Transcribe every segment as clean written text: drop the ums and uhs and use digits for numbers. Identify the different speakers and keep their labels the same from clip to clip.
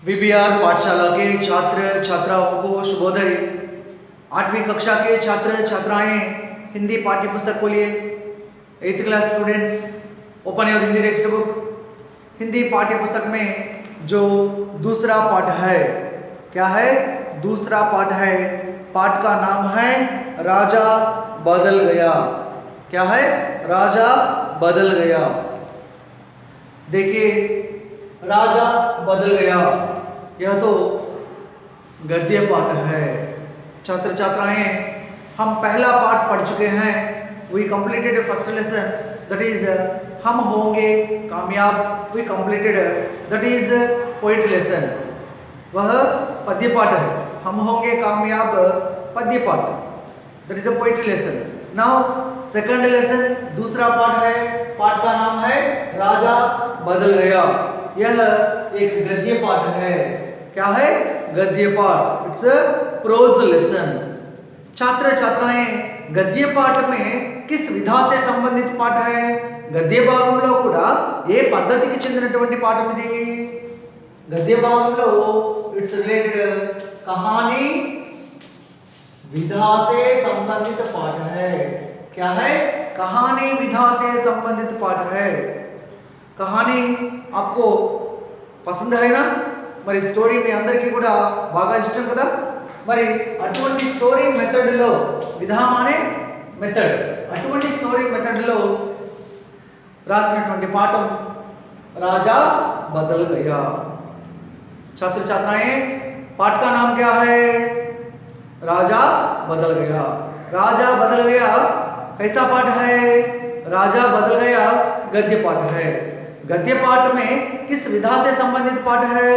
Speaker 1: VBR पाठशाला के छात्र छात्राओं को शुभोदय। 8वीं कक्षा के छात्र छात्राएं हिंदी पाठ्य पुस्तक खोलिए। 8th class students open your Hindi text book. Hindi पाठ्य पुस्तक में जो दूसरा पाठ है, क्या है? दूसरा पाठ है। पाठ का नाम है राजा बदल गया। क्या है? राजा बदल गया। देखिए, राजा बदल गया, यह तो गद्य पाठ है। छात्र छात्राएं, हम पहला पाठ पढ़ चुके हैं। We completed first lesson, that is हम होंगे कामयाब। We completed that is poet lesson, वह पद्य पाठ है। हम होंगे कामयाब पद्य पाठ, that is a poetry lesson. Now second lesson, दूसरा पाठ है। पाठ का नाम है राजा बदल गया। यह एक गद्य पाठ है। क्या है? गद्य पाठ। It's a prose lesson. छात्र छात्राएं, गद्य पाठ में किस विधा से संबंधित पाठ है? గద్య భాగంలో కూడా ఏ పద్ధతికి చెందినటువంటి పాఠం ఇది? గద్య భాగంలో ఇట్స్ రిలేటెడ్ कहानी विधा से संबंधित पाठ है। क्या है? कहानी विधा से संबंधित पाठ है। कहानी आपको పసంద అయినా మరి స్టోరీ మీ అందరికీ కూడా బాగా ఇష్టం కదా? మరి అటువంటి స్టోరీ మెథడ్ లో, విధానం అనే మెథడ్, అటువంటి స్టోరీ మెథడ్ లో రాసినటువంటి పాఠం राजा बदल गया। छात्र छात्राएं, पाठ का नाम क्या है? राजा बदल गया। राजा बदल गया कैसा पाठ है? राजा बदल गया गद्य पाठ है। गद्य पाठ में किस विधा से संबंधित पाठ है?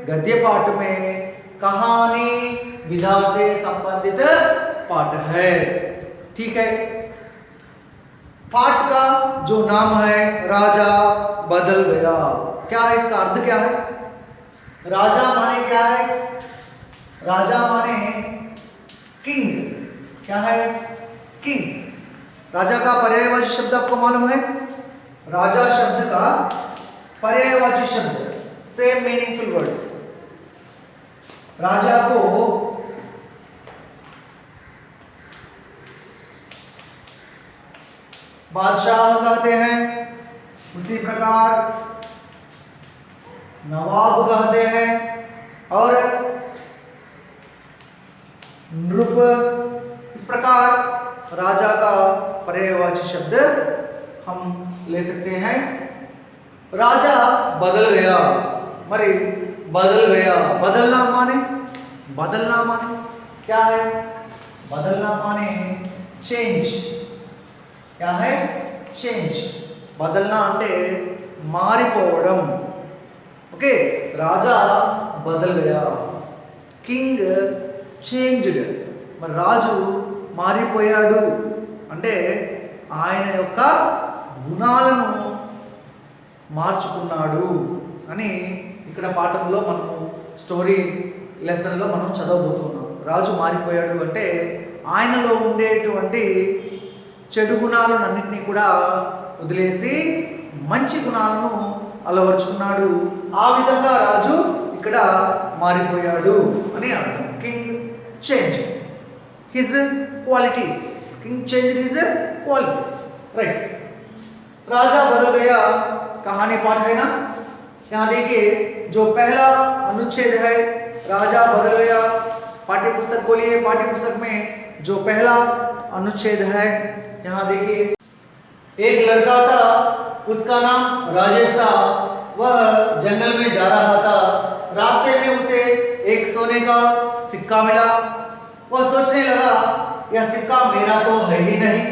Speaker 1: गद्य पाठ में कहानी विधा से संबंधित पाठ है। ठीक है। पाठ का जो नाम है राजा बदल गया, क्या है इसका अर्थ? क्या है? राजा माने क्या है? राजा माने किंग। क्या है? किंग। राजा का पर्यायवाची शब्द आपको मालूम है? राजा शब्द का पर्यायवाची शब्द, सेम मीनिंगफुल वर्ड्स। राजा को बादशाह कहते हैं, उसी प्रकार नवाब कहते हैं और नृप। इस प्रकार राजा का पर्यायवाची शब्द हम ले सकते हैं। राजा बदल गया, मरे बदल गया। बदलना माने, बदलना माने क्या है? बदलना माने चेंज। क्या है? चेंज। बदलना అంటే మారిపోవడం। ఓకే, రాజా బదల్ గయా, కింగ్ చేంజ్డ్। మరి రాజు మారిపోయాడు అంటే ఆయన యొక్క గుణాలను మార్చుకున్నాడు అని ఇక్కడ పాఠంలో మనము స్టోరీ లెసన్లో మనం చదవబోతున్నాం. రాజు మారిపోయాడు అంటే ఆయనలో ఉండేటువంటి చెడు గుణాలన్నింటినీ కూడా వదిలేసి మంచి గుణాలను అలవర్చుకున్నాడు. ఆ విధంగా రాజు ఇక్కడ మారిపోయాడు అని అర్థం. King change his qualities. King change his qualities, right. राजा बदल गया कहानी पाठ है ना? यहाँ देखिए, जो पहला अनुच्छेद है राजा बदल गया। पाठ्य पुस्तक खोलिए। पाठ्य पुस्तक में जो पहला अनुच्छेद है, यहाँ देखिए, एक लड़का था, उसका नाम राजेश था। वह जंगल में जा रहा था। रास्ते में उसे एक सोने का सिक्का मिला। वह सोचने लगा, यह सिक्का मेरा तो है ही नहीं,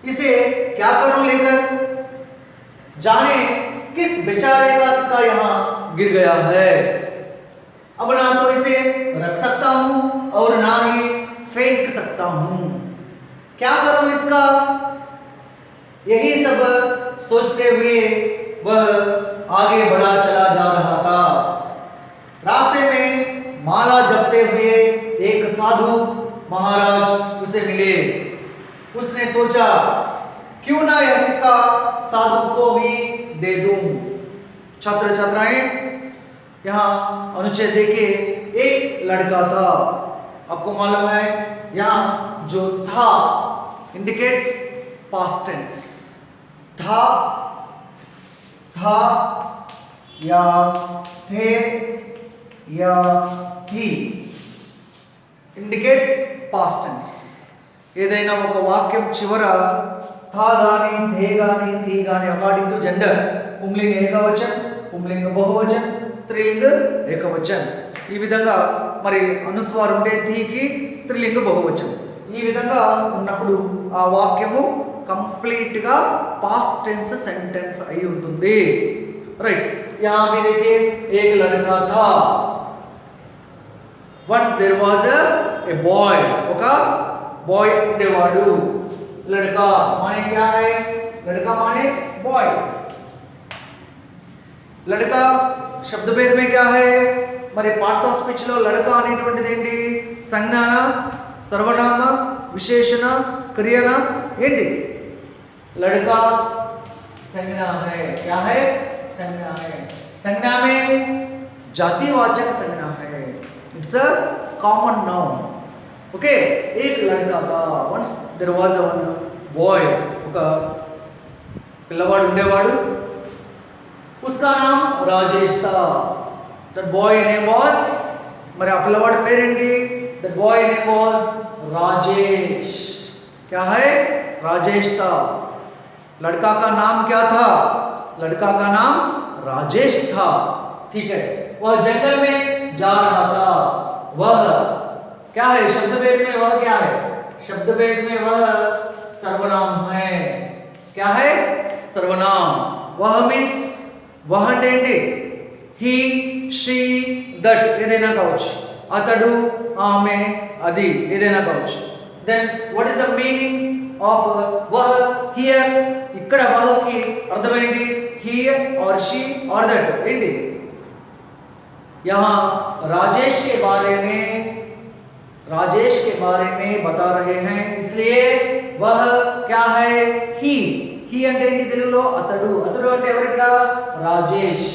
Speaker 1: इसे क्या करूं लेकर? जाने किस बेचारे का सिक्का यहाँ गिर गया है। अब ना तो इसे रख सकता हूं और ना ही फेंक सकता हूं। क्या करूं इसका? यही सब सोचते हुए वह आगे बढ़ा चला जा रहा था। रास्ते में माला जपते हुए एक साधु महाराज उसे मिले। उसने सोचा, क्यों ना यह सिक्का साधु को ही दे दूं। छात्र छात्राएं, यहाँ अनुच्छेद देखिए, एक लड़का था। आपको मालूम है यहाँ जो था इंडिकेट्स पास्ट टेंस। था या थे या थी ఇండికేట్స్ పాస్ట్ టెన్స్. ఏదైనా ఒక వాక్యం చివర థా గాని థే గాని థీ గాని అకార్డింగ్ టు జెండర్ పుంలింగ ఏకవచన్, పుంలింగ బహువచన్, స్త్రీలింగ ఏకవచన్, ఈ విధంగా మరి అనుస్వారం ఉంటే థీకి స్త్రీలింగ బహువచన్, ఈ విధంగా ఉన్నప్పుడు ఆ వాక్యము కంప్లీట్గా పాస్ట్ టెన్స్ సెంటెన్స్ అయి ఉంటుంది. రైట్. यहाँ भी देखिए, एक लड़का था. Once there was a boy. ఒక బాయ్ ఉండేవాడు. लड़का माने क्या है? लड़का माने बॉय. लड़का शब्द भेद में क्या है? మరి పార్ట్స్ ఆఫ్ స్పీచ్ లో లడక అనేటువంటిది ఏంటి? సంజ్ఞాన, సర్వనామ, విశేషణ, క్రియన ఏంటి? लड़का संज्ञा है. क्या है? संज्ञा है. संज्ञा में जातिवाचक संज्ञा है. It's a common noun. Okay. एक लड़का था. Once there was a one boy. ఒక పిల్లవాడు ఉండేవాడు. उसका नाम राजेश था. that boy name was, మరి ఆ పిల్లవాడి పేరేంటి? that boy name was Rajesh. क्या है? राजेश था. लड़का का नाम क्या था? लड़का का नाम राजेश था. ठीक है. वह जंगल में जा रहा था. वह क्या है? शब्द भेद में वह क्या है? शब्द भेद में वह सर्वनाम है. क्या है? सर्वनाम. वह मीन्स वह అంటే he, she, that ఏదైనా కావచ్చు. అతడు, ఆమె, అది ఏదైనా కావచ్చు. then what is the meaning of वह here? ఇక్కడ వహకి అర్థం ఏంటి? he or she or that ఏంటి? यहाँ राजेश के बारे में बता रहे हैं, इसलिए वह क्या है? ही. ही అంటే ఏంటి తెలుగులో? అతడు. అతడు అంటే ఎవరు ఇక్కడ? Rajesh.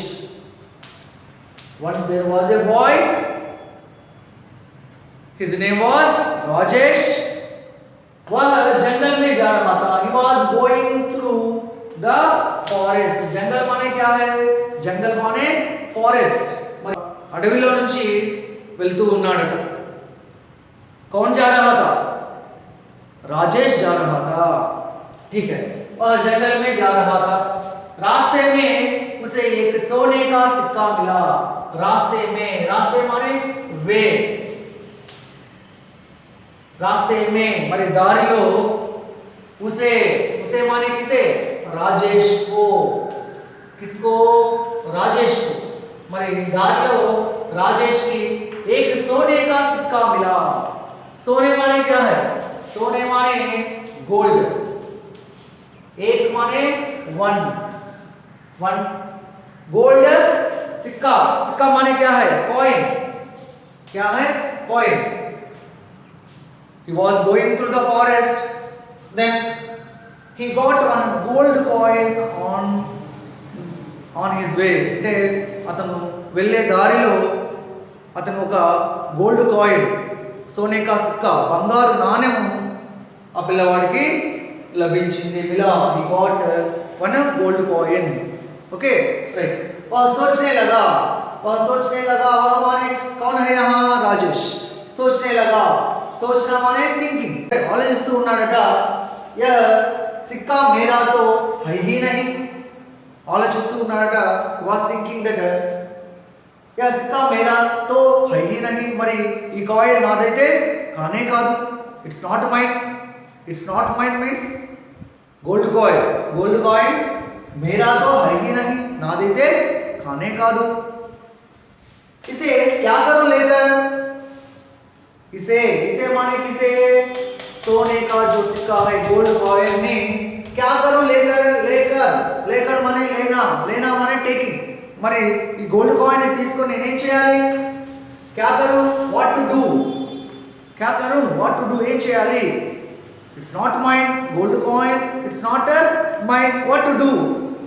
Speaker 1: once there was a boy, his name was Rajesh. वह जंगल में जा रहा था. he was going through the forest. जंगल माने क्या है? जंगल माने फॉरेस्ट. అడవిలో నుంచి వెళ్తూ ఉన్నాడట. कौन जा रहा था? राजेश जा रहा था. ठीक है. वह जंगल में जा रहा था. रास्ते में उसे एक सोने का सिक्का मिला. रास्ते में, रास्ते माने वे. रास्ते में మరి దారిలో उसे माने किसे? राजेश को. किसको? राजेश को. మరి దారిలో राजेश की एक सोने का सिक्का मिला. सोने माने क्या है? सोने माने गोल्ड. एक माने वन. गोल्ड. सिक्का. सिक्का माने क्या है? कॉइन. क्या है? Coin. he was going through the forest, then he got one gold coin on his way. అంటే అతను వెళ్ళే దారిలో అతను ఒక గోల్డ్ కాయిన్, సోనే కా సిక్కా, బంగారు నాణెం ఆ పిల్లవాడికి లభించింది. మిలా. he got one gold coin. Okay. Right. वह सोचने लगा. वह माने कौन है यहाँ? राजेश. सोचने लगा. सोचना माने थिंकिंग. ఆలోచిస్తూ ఉన్నాడట. यह सिक्का मेरा तो है ही नहीं. ఆలోచిస్తూ ఉన్నాడట. was thinking that यह सिक्का मेरा तो है ही नहीं. మరి ఈ కాయిన్ నాదైతే కానే కాదు. It's not mine. It's not mine means gold coin मेरा तो है ही नहीं, నాదైతే కానే కాదు. इसे क्या करूं लेकर? इसे माने किसे? सोने का जो सिक्का है, गोल्ड कॉइन ने क्या करूं लेकर माने लेना माने टेकिंग. మరి ఈ గోల్డ్ కాయిన్ ని తీసుకొని నేనేం చేయాలి? क्या करूं? what to do ఏం చేయాలి? it's not mine. gold coin, it's not mine. what to do?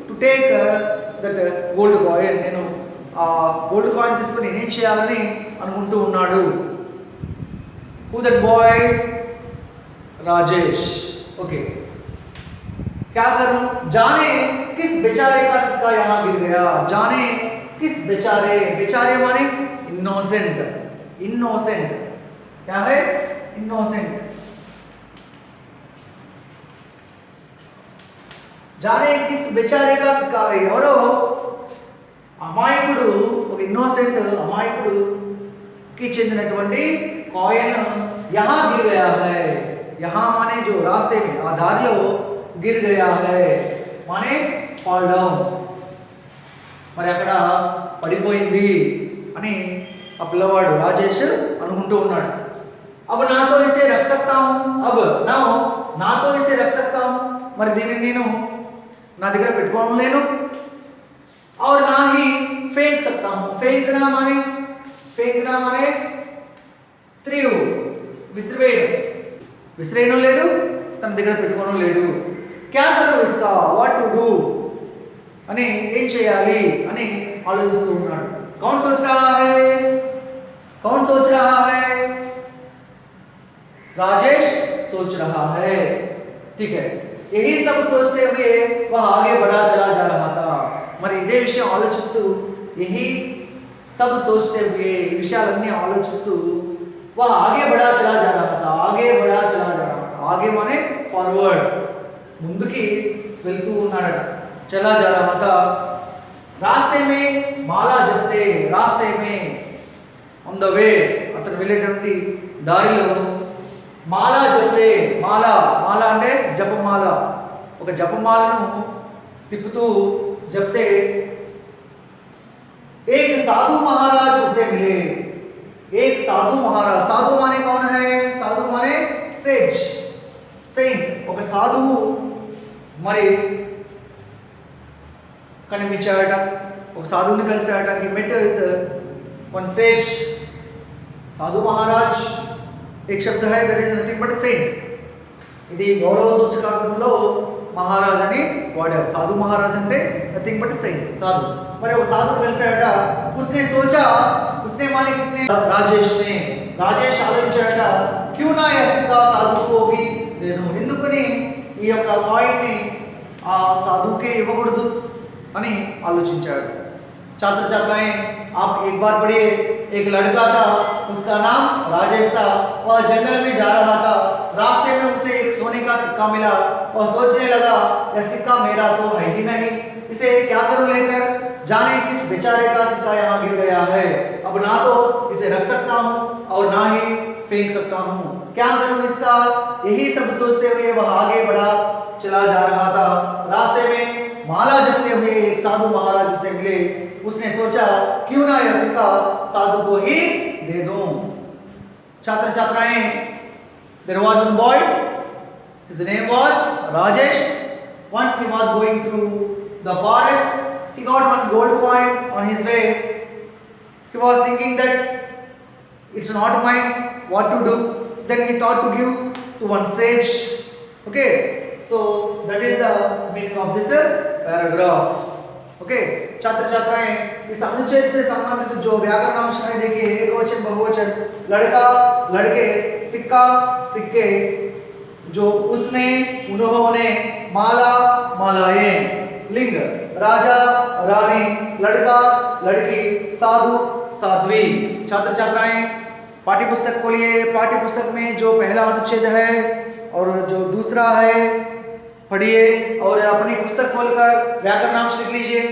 Speaker 1: to take that gold coin. నేను ఆ గోల్డ్ కాయిన్ తీసుకొని నేనేం చేయాలని అనుకుంటూ ఉన్నాడు. Who that boy? Rajesh. Okay, क्या करूं? जाने किस बेचारे का सिक्का यहाँ गिर गया. जाने किस बेचारे, बेचारे माने इनोसेंट. इनोसेंट क्या है? इनोसेंट. जाने किस बेचारे का सिक्का है. ఎవరో అమాయకుడు, ఒక ఇన్నోసెంట్ అమాయకుడుకి చెందినటువంటి కాయిన్ यहाँ गिर गया है. यहाँ माने जो रास्ते में आ दारिలో गिर गया है माने fall down. మరి అక్కడ పడిపోయింది అని ఆ పిల్లవాడు రాజేష్ అనుకుంటూ ఉన్నాడు. अब ना तो इसे रख सकता हूँ. अब ना तो इसे रख सकता हूँ. మరి దీనిని నేను నా దగ్గర పెట్టుకోవడం లేను. और ना ही फेंक सकता हूँ. फेंकना माने త్రియు, విసిరేయడం లేదు, తన దగ్గర పెట్టుకోవడం లేదు. క్యా కరో ఇస్కా, వాట్ టు డూ అని, ఏం చేయాలి అని ఆలోచిస్తూ ఉన్నాడు. कौन सोच रहा है? राजेश सोच रहा है. ठीक है, यही सब सोचते हुए वह आगे बढ़ा चला जा रहा था. మరి ఇదే విషయం ఆలోచిస్తూ, यही सब सोचते हुए ఈ విషయాలన్నీ ఆలోచిస్తూ वह आगे बढ़ा चला जा रहा था. आगे माने फॉरवर्ड, ముందుకి వెళ్తూ ఉన్నాడట. चला जा रहा था. रास्ते में माला जपते, रास्ते में ऑन द वे, అతను వెళ్ళేటువంటి దారిలో మాలా జపతే, మాలా అంటే జపమాల, ఒక జపమాలను తిప్పుతూ జపతే एक साधु महाराज उसे मिले. एक साधु महाराज, साधु माने कौन है? साधु माने सेज, सेंट. ఒక సాధువు మరి కనిపించాడట, ఒక సాధువుని కలిశాడట. he met with one sage. సాధు మహారాజ్ एक शब्द है, that is nothing but saint. ఇది గౌరవ సూచకార్థంలో మహారాజ్ అని వాడారు. సాధు మహారాజ్ అంటే నథింగ్ బట్ సెయింట్, సాధు. మరి ఒక సాధువు కలిశాడట. उसने सोचा, उसने माने किसने? రాజేష్ ఆలోచించాడట. क्यों ना यह सिक्का साधु को भी दे दूं. ఎందుకని ఈ యొక్క కాయిన్ ని ఆ సాధువుకే ఇవ్వకూడదు అని ఆలోచించాడు. छात्र छात्राएं, आप एक बार पढ़िए. एक लड़का था, उसका नाम राजेश था. वह जंगल में जा रहा था. रास्ते में उसे एक सोने का सिक्का मिला. वह सोचने लगा, यह सिक्का मेरा तो है ही नहीं, इसे क्या करूं लेकर. जाने किस बेचारे का सिक्का यहाँ गिर गया है. अब ना तो इसे रख सकता हूँ और ना ही फेंक सकता हूँ. क्या करूं इसका. यही सब सोचते हुए वह आगे बढ़ा चला जा रहा था. रास्ते में माला जपते हुए एक साधु महाराज उसे मिले. उसने सोचा, क्यों ना यह सिक्का साधु को ही दे दूं. छात्र छात्राएं, there was one boy, his name was Rajesh. Once he was going through the forest, he got one gold coin on his way. He was thinking that it's not mine, what to do. Then he thought to give to one sage. Okay, so that is the meaning of this paragraph. Okay, छात्र छात्राएं, इस अनुच्छेद से संबंधित जो व्याकरण अंश है देखिए, एक वचन बहुवचन, लड़का लड़के, सिक्का सिक्के, जो उसने उन्होंने, माला मालाएं, लिंग राजा रानी, लड़का लड़की, साधु साध्वी. छात्र छात्राएं, पाठ्य पुस्तक खोलिए. पाठ्य पुस्तक में जो पहला अनुच्छेद है और जो दूसरा है पढ़िए और अपनी पुस्तक खोलकर व्याकरणांश लिख लीजिए.